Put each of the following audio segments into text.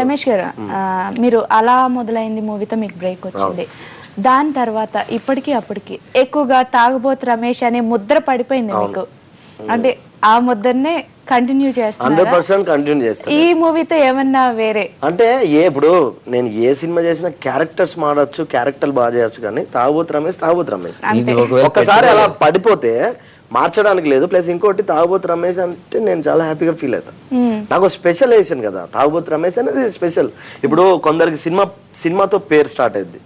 రమేష్ గారు మీరు అలా మొదలైంది మూవీతో మీకు బ్రేక్ వచ్చింది. దాని తర్వాత ఇప్పటికి అప్పటికి ఎక్కువగా తాగుబోతు రమేష్ అనే ముద్ర పడిపోయింది మీకు. అంటే ఆ ముద్రనే కంటిన్యూ చేస్తున్నారు. 100% కంటిన్యూ చేస్తాను. ఈ మూవీతో ఏమన్నా వేరే అంటే ఇప్పుడు నేను ఏ సినిమా చేసినా క్యారెక్టర్స్ మాడచ్చు, క్యారెక్టర్లు బాగా చేయొచ్చు, కానీ తాగుబోతు రమేష్ ఒక్కసారి అలా పడిపోతే మార్చడానికి లేదు. ప్లస్ ఇంకోటి తాగుబోతు రమేష్ అంటే నేను చాలా హ్యాపీగా ఫీల్ అవుతాను. నాకు స్పెషల్ వేసాను కదా తాగుబోతు రమేష్ అనేది స్పెషల్. ఇప్పుడు కొందరికి సినిమాతో పేరు స్టార్ట్ అయింది,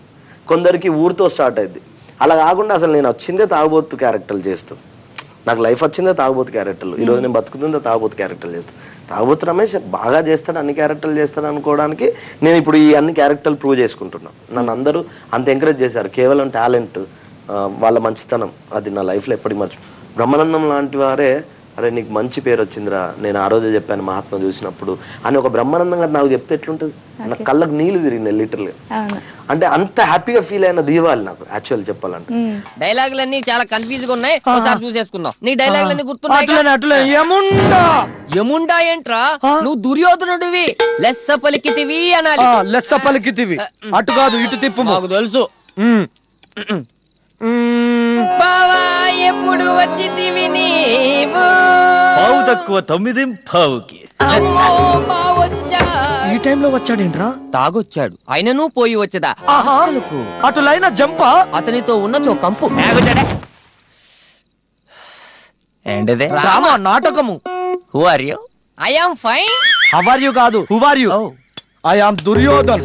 కొందరికి ఊరితో స్టార్ట్ అయింది. అలా కాకుండా అసలు నేను వచ్చిందే తాగుబోతు క్యారెక్టర్లు చేస్తూ, నాకు లైఫ్ వచ్చిందే తాగుబోతు క్యారెక్టర్లు. ఈరోజు నేను బతుకుతుందే తాగుబోతు క్యారెక్టర్లు చేస్తాను. తాగుబోతు రమేష్ బాగా చేస్తాడు, అన్ని క్యారెక్టర్లు చేస్తాడు అనుకోవడానికి నేను ఇప్పుడు ఈ అన్ని క్యారెక్టర్లు ప్రూవ్ చేసుకుంటున్నాను. నన్ను అందరూ అంత ఎంకరేజ్ చేశారు. కేవలం టాలెంట్, వాళ్ళ మంచితనం, అది నా లైఫ్లో ఎప్పటికీ మర్చి. బ్రహ్మానందం లాంటి వారే అరే నీకు మంచి పేరు వచ్చిందిరా, నేను ఆ రోజే చెప్పాను మహాత్మా చూసినప్పుడు అని ఒక బ్రహ్మానందం గారు నాకు చెప్తే ఎట్లుంటుంది? నా కళ్ళకు నీళ్ళు తిరిగినాయి లిటరల్గా. అంటే అంత హ్యాపీగా ఫీల్ అయిన దీవాలి నాకు యాక్చువల్ చెప్పాలంటే. డైలాగులన్నీ చాలా కన్ఫ్యూజ్ గా ఉన్నాయి, ఒకసారి చూసేసుకుందాం. నీ డైలాగులన్నీ గుర్తున్నాయి? యముండా ఏంట్రా, నువ్వు దుర్యోధనుడివి, లెస్స పలికితివి అనాలి. లెస్స పలికితివి అటు కాదు ఇటు తిప్పు, నాకు తెలుసు. బావా ఎప్పుడు వచ్చితివి నీవు? పావు తక్కువ 9 పావుకి. ఈ టైంలో వచ్చాడేంట్రా? తాగొచ్చాడు, అయినను పోయి వచ్చదా అటు లైన్ జంపా, అతనితో ఉన్న కంపు. ఏంటిదే? డ్రామా, నాటకము. Who are you? I am fine. How are you కాదు, who are you? I am Duryodhan.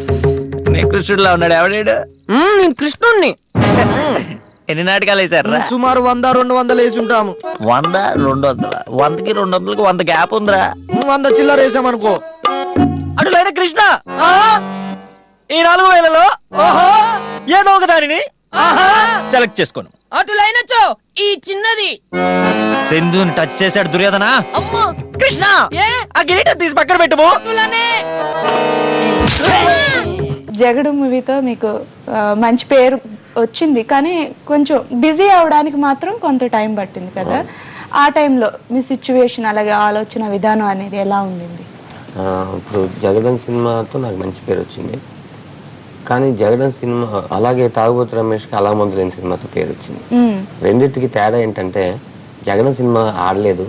నీ కృష్ణుడిలా ఉన్నాడు ఎవడాడు? నేను కృష్ణుణ్ణి. ఎన్ని నాటకాలు వేసారా? సుమారు 100-200 వేసి ఉంటాము. 100-200? 100కి 200కి 100 గ్యాప్ ఉందిరా. 100 చిల్లర వేసామనుకో. అటులైన కృష్ణ, ఈ 4000లో ఏదో ఒక దానిని సెలెక్ట్ చేసుకోను. అటులైనచో ఈ చిన్నది. సింధుని టచ్ చేశాడు దుర్యోధన. అమ్మో కృష్ణ, ఆ కిరీటం తీసి పక్కన పెట్టుము. జగడు మూవీతో మీకు మంచి పేరు వచ్చింది, కానీ కొంచెం బిజీ అవడానికి మాత్రం కొంత టైం పట్టింది కదా. ఆ టైంలో మీ సిచ్యువేషన్ అలాగే ఆలోచన విధానం అనేది ఎలా ఉండింది? ఇప్పుడు జగడం సినిమాతో నాకు మంచి పేరు వచ్చింది, కానీ జగడం సినిమా అలాగే తాగుబోతు రమేష్కి అలా మొదలైన సినిమాతో పేరు వచ్చింది. రెండింటికి తేడా ఏంటంటే జగడం సినిమా ఆడలేదు,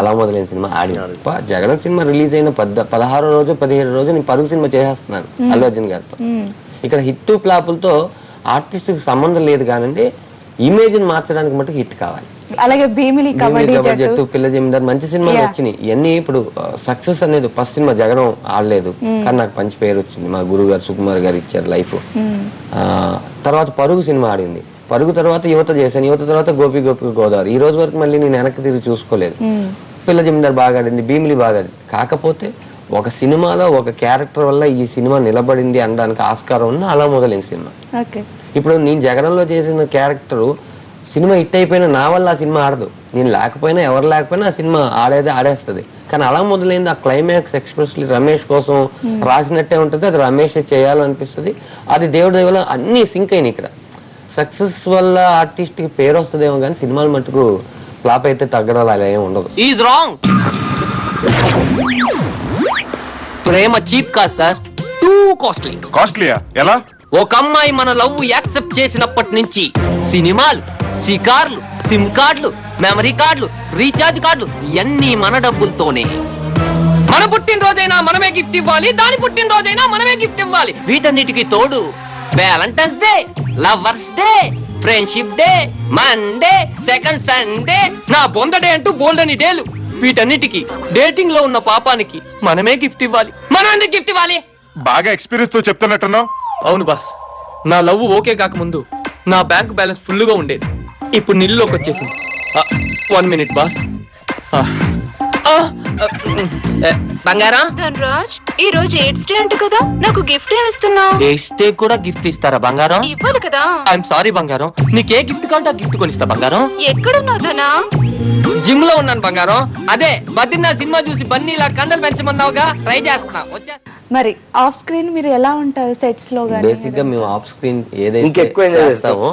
అలా మొదలైన సినిమా ఆడింది. జగడం సినిమా రిలీజ్ అయిన 16వ రోజు 17వ రోజు నేను పరుగు సినిమా చేసేస్తున్నాను అల్లు అర్జున్ గారితో. ఇక్కడ హిట్ ఫ్లాపులతో ఆర్టిస్ట్ కి సంబంధం లేదు, కానండి ఇమేజ్ ని మార్చడానికి మటుకు హిట్ కావాలి. అలాగే భీమిలి కబడ్డీ జట్టు, పిల్ల జమీందార్ మంచి సినిమాలు వచ్చినాయి. ఇవన్నీ ఇప్పుడు సక్సెస్ అనేది ఫస్ట్ సినిమా జగడం ఆడలేదు, కానీ నాకు మంచి పేరు వచ్చింది. మా గురువు గారు సుకుమార్ గారు ఇచ్చారు లైఫ్. తర్వాత పరుగు సినిమా ఆడింది, పరుగు తర్వాత యువత చేశాను, యువత తర్వాత గోపి గోదావరి. ఈ రోజు వరకు మళ్ళీ నేను వెనక్కి తిరిగి చూసుకోలేదు. పిల్ల జమీందార్ బాగా ఆడింది, భీమిలి బాగా ఆడింది. కాకపోతే ఒక సినిమాలో ఒక క్యారెక్టర్ వల్ల ఈ సినిమా నిలబడింది అనడానికి ఆస్కారం ఉన్న అలా మొదలైన సినిమా. ఇప్పుడు నేను జగడంలో చేసిన క్యారెక్టర్ సినిమా హిట్ అయిపోయినా నా వల్ల ఆ సినిమా ఆడదు, నేను లేకపోయినా ఎవరు లేకపోయినా ఆ సినిమా ఆడేస్తుంది. కానీ అలా మొదలైంది ఆ క్లైమాక్స్ ఎక్స్ప్రెస్లీ రమేష్ కోసం రాసినట్టే ఉంటుంది, అది రమేష్ చేయాలనిపిస్తుంది. అది దేవుడి దయ వల్ల అన్ని సింక్ అయినాయి. ఇక్కడ సక్సెస్ వల్ల ఆర్టిస్ట్ కి పేరు వస్తుందేమో కానీ సినిమాలు మటుకు ఫ్లాప్ అయితే తగ్గడం అలా ఏమి ఉండదు. Is wrong. ప్రేమ చీప్ కాదు సార్, టూ కాస్ట్లీ. కాస్ట్లీయా? ఎలా? ఒక అమ్మాయి మన లవ్ యాక్సెప్ట్ చేసినప్పటి నుంచి సినిమాలు, షికార్లు, సిమ్ కార్డులు, మెమరీ కార్డులు, రీఛార్జ్ కార్డులు ఇవన్నీ మన డబ్బులతోనే. మన పుట్టినరోజైనా మనమే గిఫ్ట్ ఇవ్వాలి, దాని పుట్టినరోజైనా మనమే గిఫ్ట్ ఇవ్వాలి. వీటన్నిటికీ తోడు Valentine's day, lovers day, friendship day, Monday, second Sunday, నా బొందడే అంటూ బోల్డని డేలు. వీటన్నిటికి డేటింగ్ లో ఉన్న పాపానికి మనమే గిఫ్ట్ ఇవ్వాలి. మనం ఎందుకు గిఫ్ట్ ఇవ్వాలి? బాగా ఎక్స్పీరియన్స్ తో చెప్తున్నట్టున్నావు. అవును బాస్, నా లవ్ ఓకే కాకముందు నా బ్యాంక్ బ్యాలెన్స్ ఫుల్ గా ఉండేది, ఇప్పుడు నిల్లులోకి వచ్చేసింది. 1 మినిట్ బాస్. బంగారం, ధనరాజ్ ఈ రోజు ఎయిడ్స్ డే అంట కదా, నాకు గిఫ్ట్ ఏమి ఇస్తున్నావు? ఎయిడ్స్ డే కూడా గిఫ్ట్ ఇస్తారా బంగారం? ఇవ్వాలి కదా. ఐఎమ్ సారీ బంగారం, నీకే గిఫ్ట్ కావాలంటే ఆ గిఫ్ట్ కొనిస్తా బంగారం. ఎక్కడున్నావు ధనా? జిమ్ లో ఉన్నాను బంగారం. అదే బద్రీనా సినిమా చూసి బన్నీలా కండలు పెంచమన్నావుగా, ట్రై చేస్తున్నా. మరి ఆఫ్ స్క్రీన్ మీరు ఎలా ఉంటారు సెట్స్ లో? బేసిక్ గా మేము ఆఫ్ స్క్రీన్ ఏదైతే చేస్తామో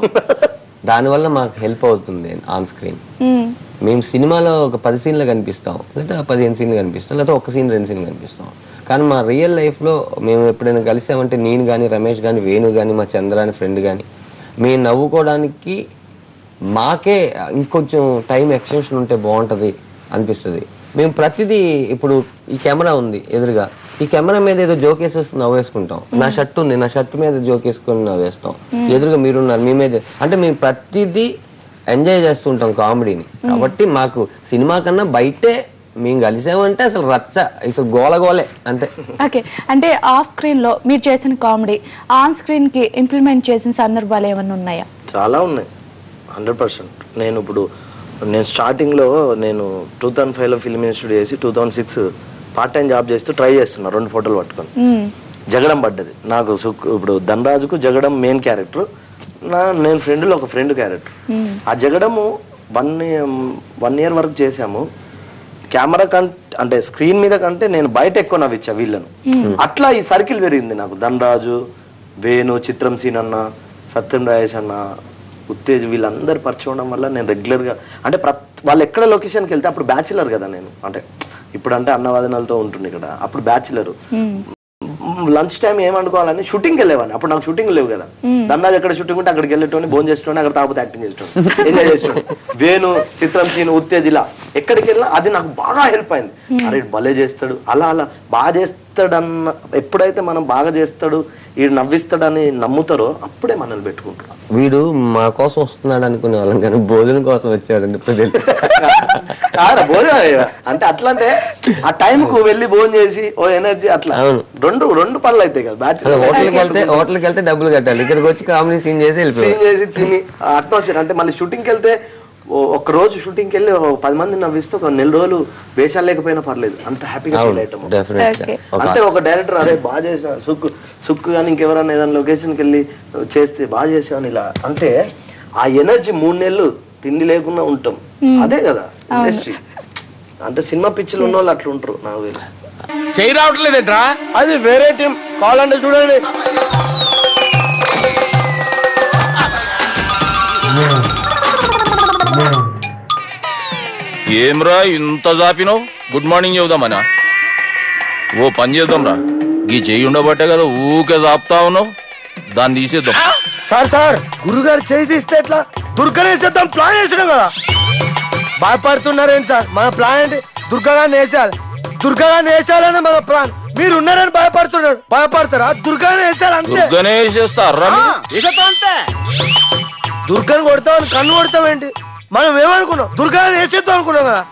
దానివల్ల మాకు హెల్ప్ అవుతుంది ఆన్ స్క్రీన్. మేము సినిమాలో ఒక 10 సీన్లు కనిపిస్తాం, లేదా 15 సీన్లు కనిపిస్తాం, లేదా 1 సీన్ 2 సీన్లు కనిపిస్తాం. కానీ మా రియల్ లైఫ్లో మేము ఎప్పుడైనా కలిసామంటే నేను కానీ రమేష్ కానీ వేణు కానీ మా చంద్ర అని ఫ్రెండ్ కానీ మేము నవ్వుకోవడానికి మాకే ఇంకొంచెం టైం ఎక్స్టెన్షన్ ఉంటే బాగుంటుంది అనిపిస్తుంది. మేము ప్రతిదీ ఇప్పుడు ఈ కెమెరా ఉంది ఎదురుగా, ఈ కెమెరా మీద ఏదో జోక్ వేసేసి నవ్వేసుకుంటాం. నా షర్ట్ ఉంది, నా షర్ట్ మీద జోక్ వేసుకొని నవ్వేస్తాం. ఎదురుగా మీరున్నారు, మీ మీద అంటే మేము ప్రతిదీ ఎంజాయ్ చేస్తుంటాం కామెడీని. కాబట్టి మాకు సినిమా కన్నా బయటే మేము కలిసామంటే అసలు రచ్చ, అసలు గోలగోలే అంతే. ఓకే, అంటే ఆఫ్ స్క్రీన్ లో మీరు చేసిన కామెడీ ఆన్ స్క్రీన్ కి ఇంప్లిమెంట్ చేసిన సందర్భాలు ఏమైనా ఉన్నాయా? చాలా ఉన్నాయి, 100%. నేను స్టార్టింగ్లో 2005లో ఫిల్మ్ ఇన్స్టిట్యూట్ చేసి 2006 పార్ట్ టైం జాబ్ చేస్తూ ట్రై చేస్తున్నా 2 ఫోటోలు పట్టుకొని. జగడం పడ్డది నాకు. ఇప్పుడు ధనరాజుకు జగడం మెయిన్ క్యారెక్టర్, నేను ఫ్రెండ్లో ఒక ఫ్రెండ్ క్యారెక్టర్. ఆ జగడము 1 year వరకు చేసాము. కెమెరా అంటే స్క్రీన్ మీద కంటే నేను బయట ఎక్కువ నవ్విచ్చా వీళ్ళను. అట్లా ఈ సర్కిల్ పెరిగింది నాకు. ధనరాజు, వేణు, చిత్రం సీన్ అన్న, సత్యం రాయేష్ అన్న, ఉత్తేజ్, వీళ్ళందరూ పరిచయం ఉండడం వల్ల నేను రెగ్యులర్గా అంటే వాళ్ళు ఎక్కడ లొకేషన్కి వెళ్తే అప్పుడు బ్యాచిలర్ కదా నేను, అంటే ఇప్పుడు అంటే అన్నవాదనలతో ఉంటుంది ఇక్కడ, అప్పుడు బ్యాచిలర్. లంచ్ టైం ఏమనుకోవాలని షూటింగ్కి వెళ్ళేవాడిని. అప్పుడు నాకు షూటింగ్ లేవు కదా. ధనరాజు ఎక్కడ షూటింగ్ ఉంటే అక్కడికి వెళ్ళేటోని, భోజనం చేసేటోని, అక్కడ తాగుతూ యాక్టింగ్ చేసేటోని, ఎంజాయ్ చేసేటోని. వేణు, చిత్రం సీన్, ఉత్తేజ్, ఇలా ఎక్కడికి వెళ్ళినా అది నాకు బాగా హెల్ప్ అయింది. అరే భలే చేస్తాడు, అలా బాగా చేస్తాడన్న, ఎప్పుడైతే మనం బాగా చేస్తాడు వీడు నవ్విస్తాడని నమ్ముతారో అప్పుడే మనల్ని పెట్టుకుంటారు. వీడు మా కోసం వస్తున్నాడు అనుకునే వాళ్ళం కానీ భోజనం కోసం వచ్చాడండి. కాదా భోజనం అంటే అట్లా, అంటే ఆ టైంకు వెళ్ళి భోజనం చేసి ఓ ఎనర్జీ అట్లా రెండు పనులు అవుతాయి కదా. బ్యాచులర్ హోటల్కి వెళ్తే డబ్బులు కట్టాలి, ఇక్కడికి వచ్చి కామెడీ సీన్ చేసి తిని అట్మాస్ఫియర్. అంటే మళ్ళీ షూటింగ్కి వెళ్తే ఒక రోజు షూటింగ్కి వెళ్ళి 10 మంది నవ్విస్తే ఒక 4 రోజులు వేషాలు లేకపోయినా పర్లేదు, అంత హ్యాపీగా ఫీల్ అయ్యాము. అంటే ఒక డైరెక్టర్ అరే బాగా చేసిన సుక్కు కానీ ఇంకెవరైనా ఏదైనా లొకేషన్కి వెళ్ళి చేస్తే బాగా చేసామని ఇలా అంటే ఆ ఎనర్జీ 3 నెలలు తిండి లేకుండా ఉంటాం. అదే కదా ఇండస్ట్రీ. అంటే సినిమా పిచ్చిలు ఉన్న వాళ్ళు అట్లా ఉంటారు. నాకు తెలుసు. చేయి రావట్లేదేంట్రా, అది వేరే టీం కావాలంటే చూడండి. ఏమ్రా ఇంత జాపినో? Good morning చెబుదామనా? ఓ పని చేద్దాం రా, గీ చెయ్యి ఉండబట్టే కదా ఊకే జాపుతా ఉన్నావు, దాన్ని తీసేద్దాం. సార్ గురుగారు చేయి తీస్తే ఎట్లా? దుర్గనేసేద్దాం ప్లాన్ వేసినాం కదా. భయపడుతున్నారేంటి సార్? మన ప్లాన్ ఏంటి? దుర్గగాన్ని వేసేయాలి, దుర్గగాన్ని వేసేయాలని మన ప్లాన్. మీరు ఉన్నారని భయపడతారా? దుర్గానే వేసేయాలి అంతే. దుర్గనే వేసేస్తారా? అంతే. దుర్గాని కొడతామని కన్ను కొడతామేంటి? మనం ఏమనుకున్నాం? దుర్గాని వేసేద్దాం అనుకున్నాం కదా.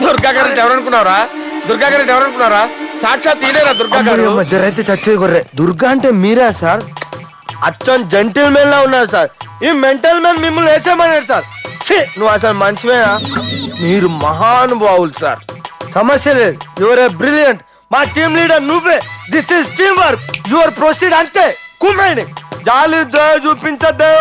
దుర్గా గారు ఎవరనుకున్నారా? దుర్గా గారు ఎవరనుకున్నారా? సాక్షాత్ తీరేరా దుర్గా గారు. జరైతే చచ్చే గొర్రె. దుర్గా అంటే మీరా సార్? అచ్చం జెంటిల్ మెన్ లా ఉన్నారు సార్. ఈ మెంటల్ మెన్ మిమ్మల్ని వేసేమన్నాడు సార్. నువ్వు అసలు మనిషివేనా? మీరు మహానుభావులు సార్, సమస్య లేదు. Your a brilliant. మా టీమ్ లీడర్ నువ్వే. This is team work. Your proceed అంతే. కుమ్మేయండి. జాలి దయ చూపించద్దు.